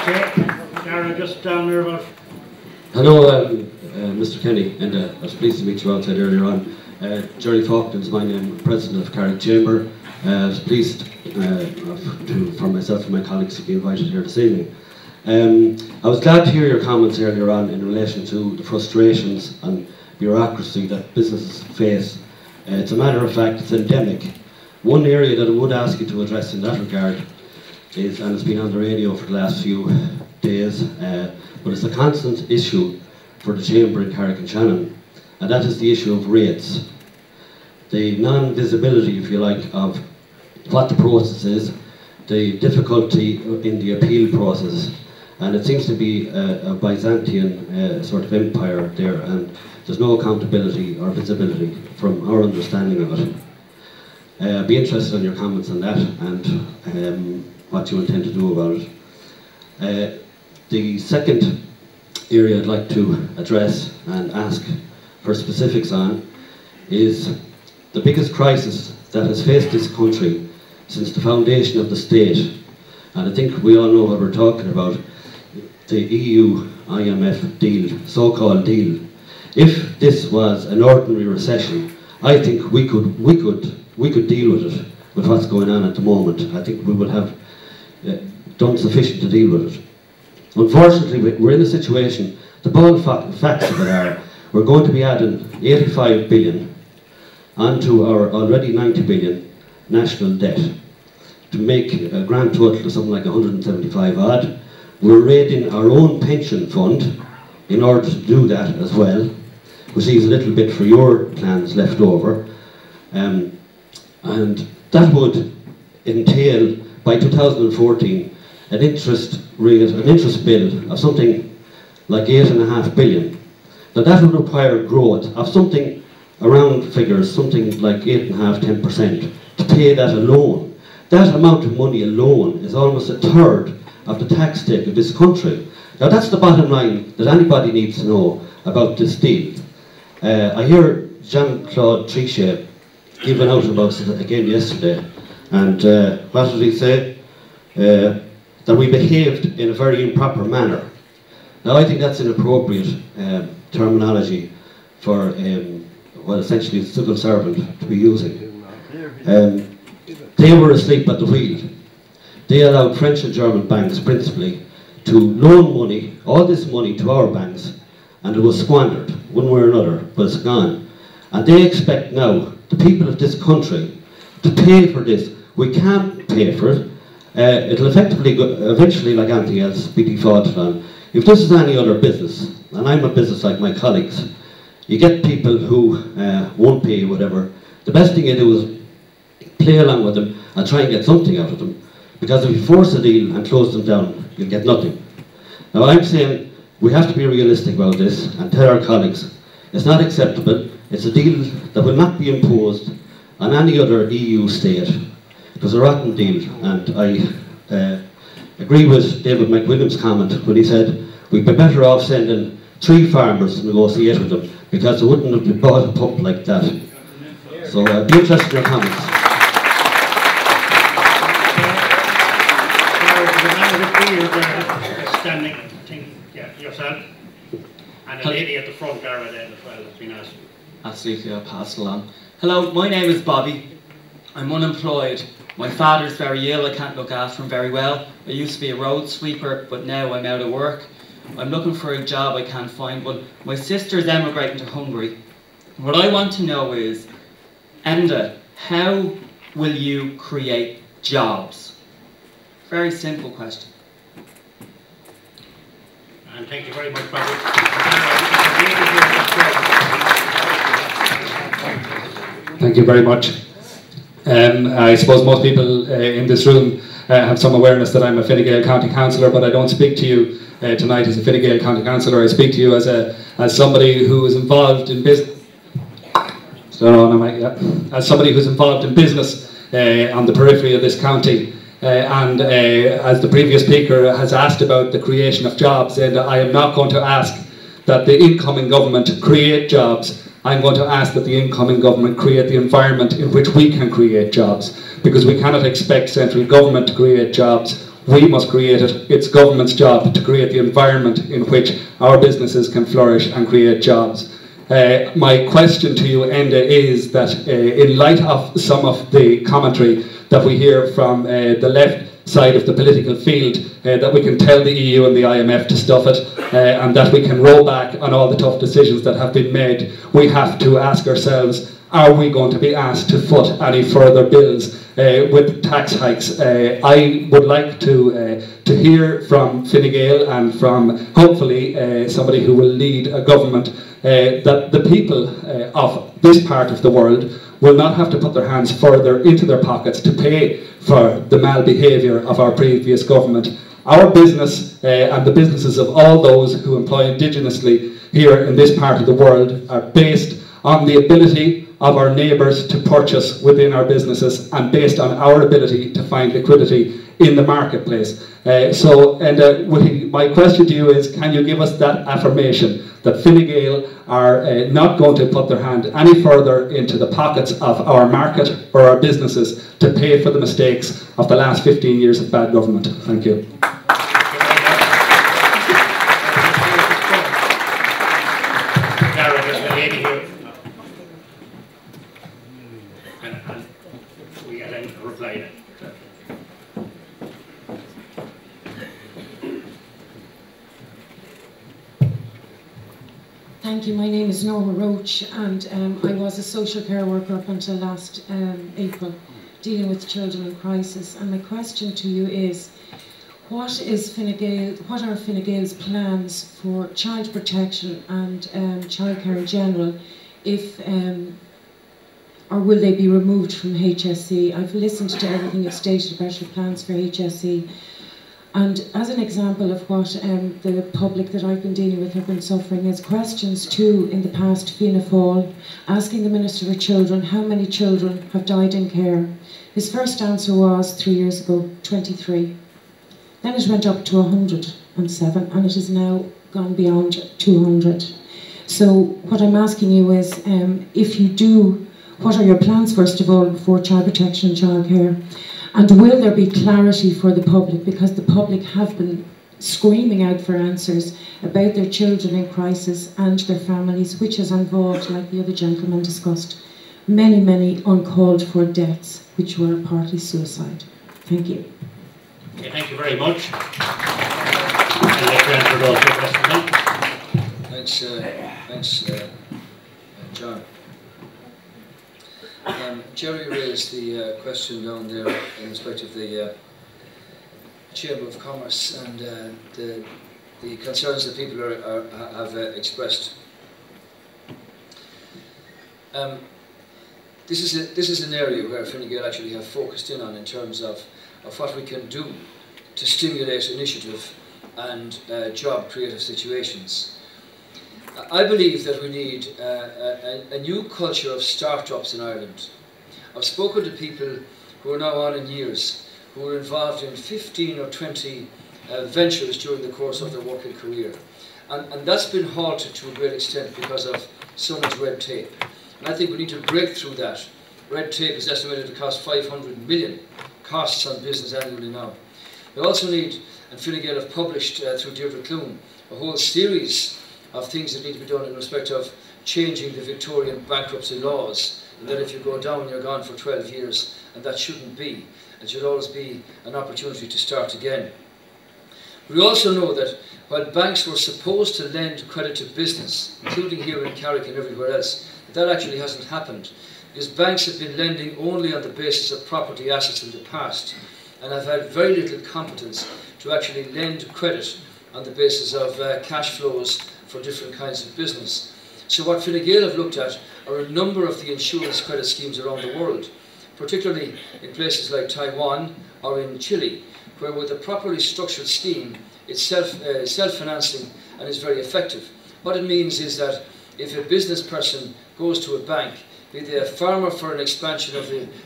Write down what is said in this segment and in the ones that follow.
Okay, Sharon, just down there about. Hello, Mr. Kenny, and I was pleased to meet you outside earlier on. Jerry Faulkner is my name, I'm President of Carrick Chamber. I was pleased for myself and my colleagues to be invited here this evening. I was glad to hear your comments earlier on in relation to the frustrations and bureaucracy that businesses face. It's a matter of fact, it's endemic. One area that I would ask you to address in that regard is, and it's been on the radio for the last few days, but it's a constant issue for the Chamber in Carrick-on-Shannon, and that is the issue of rates. The non-visibility, if you like, of what the process is, the difficulty in the appeal process, and it seems to be a Byzantine sort of empire there, and there's no accountability or visibility from our understanding of it. I'd be interested in your comments on that and what you intend to do about it. The second area I'd like to address and ask for specifics on is the biggest crisis that has faced this country since the foundation of the state, and I think we all know what we're talking about, the EU-IMF deal, so-called deal. If this was an ordinary recession, I think we could deal with it, with what's going on at the moment. I think we would have done sufficient to deal with it. Unfortunately, we're in a situation, the bald facts of it are, we're going to be adding 85 billion onto our already 90 billion national debt to make a grand total of something like 175 odd. We're raiding our own pension fund in order to do that as well, which leaves a little bit for your plans left over. And that would entail, by 2014, an interest bill of something like 8.5 billion. Now that would require growth of something around figures, something like 8.5%, 10% to pay that alone. That amount of money alone is almost a third of the tax take of this country. Now that's the bottom line that anybody needs to know about this deal. I hear Jean-Claude Trichet giving out about it again yesterday, and what did he say? That we behaved in a very improper manner. Now I think that's inappropriate terminology for what essentially is a civil servant to be using. They were asleep at the wheel. They allowed French and German banks principally to loan money, all this money to our banks, and it was squandered one way or another, but it's gone. And they expect now the people of this country to pay for this. We can't pay for it. It'll effectively, eventually, like anything else, be defaulted on. If this is any other business, and I'm a business like my colleagues, you get people who won't pay you whatever. The best thing you do is play along with them and try and get something out of them. Because if you force a deal and close them down, you'll get nothing. Now I'm saying we have to be realistic about this and tell our colleagues it's not acceptable. It's a deal that will not be imposed on any other EU state. It was a rotten deal, and I agree with David McWilliam's comment when he said we'd be better off sending 3 farmers to negotiate with them, because they wouldn't have been bought a pup like that. So I'd be interested in your comments. Standing, I think, yeah, yourself, and a lady at the front there then as well has been asked. Absolutely, I'll pass along. Hello, my name is Bobby. I'm unemployed. My father's very ill, I can't look after him very well. I used to be a road sweeper, but now I'm out of work. I'm looking for a job I can't find one. My sister's emigrating to Hungary. What I want to know is, Enda, how will you create jobs? Very simple question. And thank you very much, Bobby. Thank you very much. I suppose most people in this room have some awareness that I'm a Fine Gael County Councillor, but I don't speak to you tonight as a Fine Gael County Councillor. I speak to you as somebody who is involved in business. As somebody who's involved in business on the periphery of this county. And as the previous speaker has asked about the creation of jobs, and I am not going to ask that the incoming government create jobs. I'm going to ask that the incoming government create the environment in which we can create jobs, because we cannot expect central government to create jobs We must create it. It's government's job to create the environment in which our businesses can flourish and create jobs. My question to you, Enda, is that in light of some of the commentary that we hear from the left side of the political field, that we can tell the EU and the IMF to stuff it, and that we can roll back on all the tough decisions that have been made, we have to ask ourselves, are we going to be asked to foot any further bills with tax hikes? I would like to hear from Fine Gael and from hopefully somebody who will lead a government that the people of this part of the world will not have to put their hands further into their pockets to pay for the malbehaviour of our previous government. Our business and the businesses of all those who employ indigenously here in this part of the world are based on the ability of our neighbours to purchase within our businesses and based on our ability to find liquidity in the marketplace. My question to you is, can you give us that affirmation that Fine Gael are not going to put their hand any further into the pockets of our market or our businesses to pay for the mistakes of the last 15 years of bad government? Thank you. We get a reply. Thank you. My name is Norma Roach, and I was a social care worker up until last April, dealing with children in crisis. And my question to you is, what are Fine Gael's plans for child protection and childcare in general, if or will they be removed from HSE? I've listened to everything you've stated about your plans for HSE. And as an example of what the public that I've been dealing with have been suffering is questions too in the past, Fianna Fáil, asking the Minister for Children how many children have died in care. His first answer was 3 years ago, 23. Then it went up to 107 and it has now gone beyond 200. So what I'm asking you is, if you do, what are your plans first of all for child protection and childcare? And will there be clarity for the public? Because the public have been screaming out for answers about their children in crisis and their families, which has involved, like the other gentleman discussed, many, many uncalled for deaths, which were partly suicide. Thank you. Okay, thank you very much. I'll let you answer those questions. Thanks, John. Jerry raised the question down there in respect of the Chamber of Commerce and the concerns that people have expressed. This is an area where Fine Gael actually have focused in on in terms of what we can do to stimulate initiative and job creative situations. I believe that we need a new culture of start-ups in Ireland. I've spoken to people who are now on in years, who were involved in 15 or 20 ventures during the course of their working career. And that's been halted to a great extent because of so much red tape. And I think we need to break through that. Red tape is estimated to cost 500 million costs on business annually now. We also need, and Fine Gael have published through Deirdre Clune, a whole series of things that need to be done in respect of changing the Victorian bankruptcy laws, and that if you go down, you're gone for 12 years, and that shouldn't be. It should always be an opportunity to start again. We also know that while banks were supposed to lend credit to business, including here in Carrick and everywhere else, that actually hasn't happened, because banks have been lending only on the basis of property assets in the past, and have had very little competence to actually lend credit on the basis of cash flows for different kinds of business. So what Fine Gael have looked at are a number of the insurance credit schemes around the world, particularly in places like Taiwan or in Chile, where with a properly structured scheme, it's self-financing and is very effective. What it means is that if a business person goes to a bank, be they a farmer for an expansion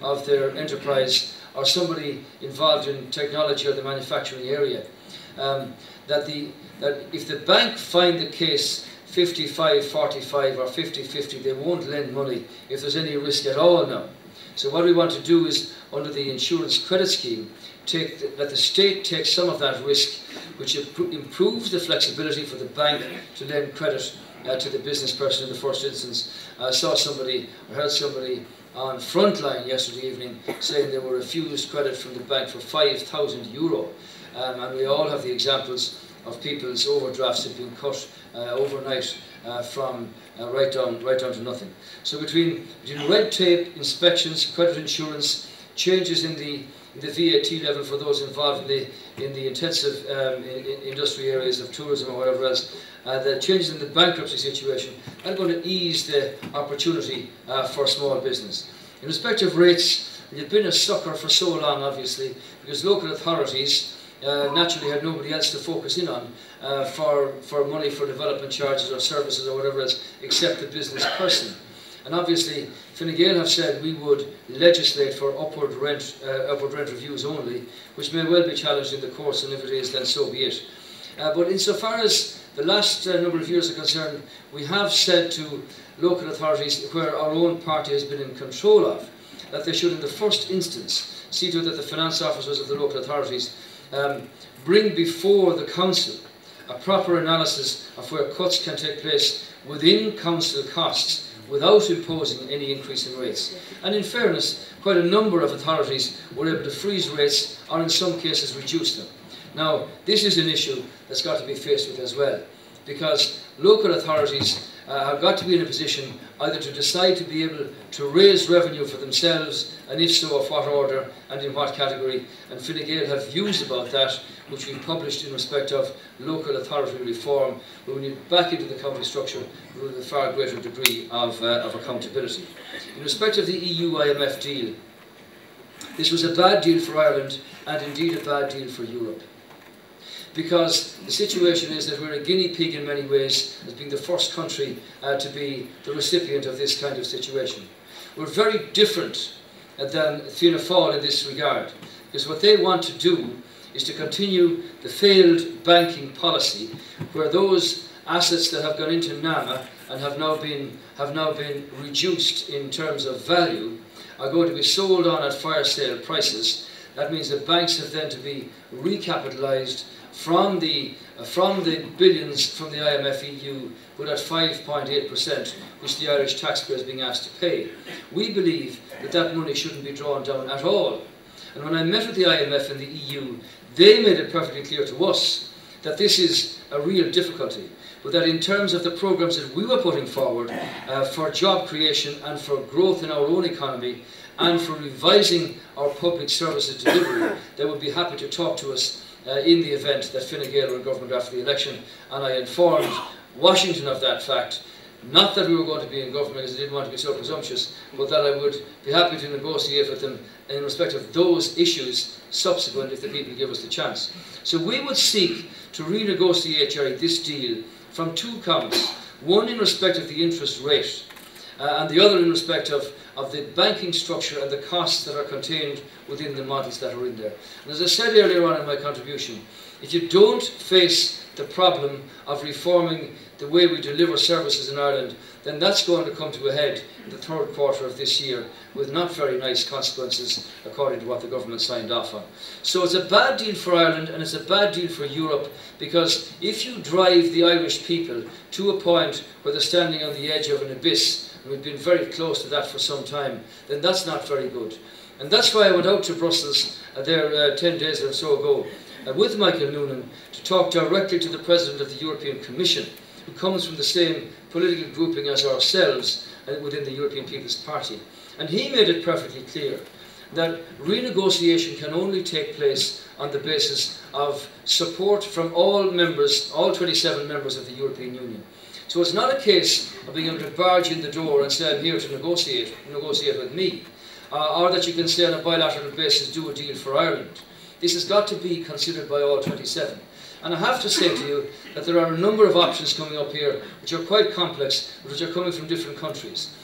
of their enterprise or somebody involved in technology or the manufacturing area, that if the bank find the case 55-45 or 50-50. They won't lend money if there's any risk at all now. So what we want to do is, under the insurance credit scheme, let the state take some of that risk, which improves the flexibility for the bank to lend credit to the business person in the first instance. I heard somebody on Frontline yesterday evening saying they were refused credit from the bank for €5,000. And we all have the examples of people's overdrafts have been cut overnight from right down to nothing. So between red tape, inspections, credit insurance, changes in the VAT level for those involved in the intensive industry areas of tourism or whatever else, the changes in the bankruptcy situation are going to ease the opportunity for small business. In respect of rates, they've been a sucker for so long, obviously, because local authorities naturally had nobody else to focus in on for money for development charges or services or whatever else, except the business person. And obviously, Fine Gael have said we would legislate for upward rent reviews only, which may well be challenged in the courts, and if it is, then so be it. But insofar as the last number of years are concerned, we have said to local authorities, where our own party has been in control of, that they should in the first instance see to it that the finance officers of the local authorities bring before the council a proper analysis of where cuts can take place within council costs without imposing any increase in rates. And in fairness, quite a number of authorities were able to freeze rates or in some cases reduce them. Now, this is an issue that's got to be faced with as well, because local authorities have got to be in a position either to decide to be able to raise revenue for themselves, and if so, of what order and in what category. And Fine Gael have views about that, which we published in respect of local authority reform, where we need back into the county structure with a far greater degree of accountability. In respect of the EU-IMF deal, this was a bad deal for Ireland and indeed a bad deal for Europe. Because the situation is that we're a guinea pig in many ways, as being the first country to be the recipient of this kind of situation. We're very different than Fianna Fáil in this regard, because what they want to do is to continue the failed banking policy, where those assets that have gone into NAMA and have now been reduced in terms of value are going to be sold on at fire sale prices. That means that banks have then to be recapitalised from the billions from the IMF EU, but at 5.8%, which the Irish taxpayer is being asked to pay. We believe that that money shouldn't be drawn down at all. And when I met with the IMF and the EU, they made it perfectly clear to us that this is a real difficulty, but that in terms of the programmes that we were putting forward for job creation and for growth in our own economy and for revising our public services delivery, they would be happy to talk to us in the event that Fine Gael were in government after the election. And I informed Washington of that fact, not that we were going to be in government because I didn't want to be so presumptuous, but that I would be happy to negotiate with them in respect of those issues subsequent if the people give us the chance. So we would seek to renegotiate, Jerry, this deal from two counts. One in respect of the interest rate, and the other in respect of the banking structure and the costs that are contained within the models that are in there. And as I said earlier on in my contribution, if you don't face the problem of reforming the way we deliver services in Ireland, then that's going to come to a head in the third quarter of this year with not very nice consequences according to what the government signed off on. So it's a bad deal for Ireland and it's a bad deal for Europe, because if you drive the Irish people to a point where they're standing on the edge of an abyss, and we've been very close to that for some time, then that's not very good. And that's why I went out to Brussels there 10 days or so ago with Michael Noonan to talk directly to the President of the European Commission, who comes from the same political grouping as ourselves within the European People's Party. And he made it perfectly clear that renegotiation can only take place on the basis of support from all members, all 27 members of the European Union. So it's not a case of being able to barge in the door and say, I'm here to negotiate with me, or that you can say on a bilateral basis, do a deal for Ireland. This has got to be considered by all 27. And I have to say to you that there are a number of options coming up here which are quite complex, which are coming from different countries.